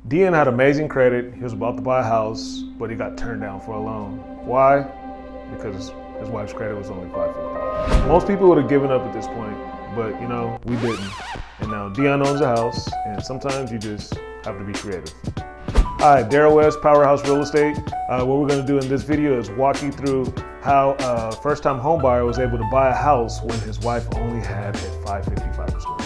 Deon had amazing credit. He was about to buy a house, but he got turned down for a loan. Why? Because his wife's credit was only 550. Most people would have given up at this point, but we didn't. And now Deon owns a house, and sometimes you just have to be creative. Hi, Deon, Powerhouse Real Estate. What we're going to do in this video is walk you through how a first-time home buyer was able to buy a house when his wife only had a 555 score.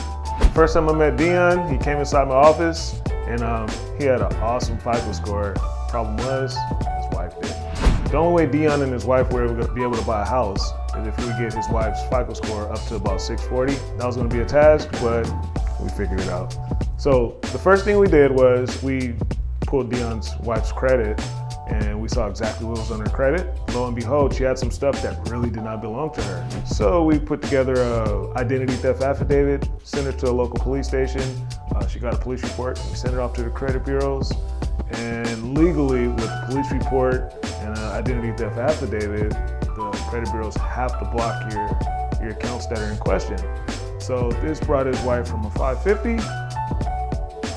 First time I met Deon, he came inside my office, and he had an awesome FICO score. Problem was, his wife didn't. The only way Deon and his wife were able to be able to buy a house is if we get his wife's FICO score up to about 640. That was going to be a task, but we figured it out. So the first thing we did was we pulled Deon's wife's credit, and we saw exactly what was on her credit. Lo and behold, she had some stuff that really did not belong to her. So we put together an identity theft affidavit, sent it to a local police station. She got a police report. We sent it off to the credit bureaus. And legally, with the police report and an identity theft affidavit, the credit bureaus have to block your accounts that are in question. So this brought his wife from a 550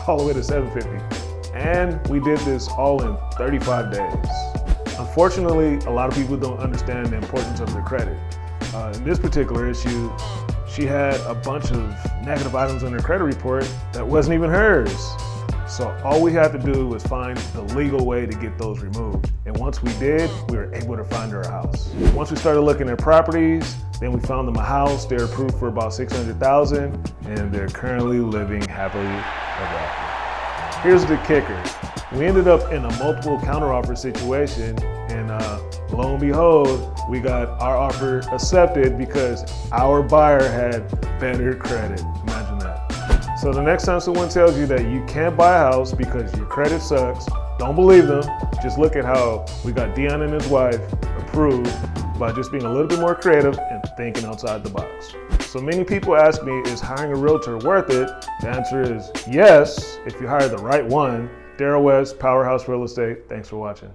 all the way to 750. And we did this all in 35 days. Unfortunately, a lot of people don't understand the importance of their credit. In this particular issue, she had a bunch of negative items on her credit report that wasn't even hers. So all we had to do was find the legal way to get those removed. And once we did, we were able to find her a house. Once we started looking at properties, then we found them a house. They're approved for about $600,000, and they're currently living happily ever after. Here's the kicker. We ended up in a multiple counteroffer situation, and lo and behold, we got our offer accepted because our buyer had better credit. Imagine that. So the next time someone tells you that you can't buy a house because your credit sucks, don't believe them. Just look at how we got Deon and his wife approved by just being a little bit more creative and thinking outside the box. So many people ask me, is hiring a realtor worth it? The answer is yes, if you hire the right one. Darrell West, Powerhouse Real Estate. Thanks for watching.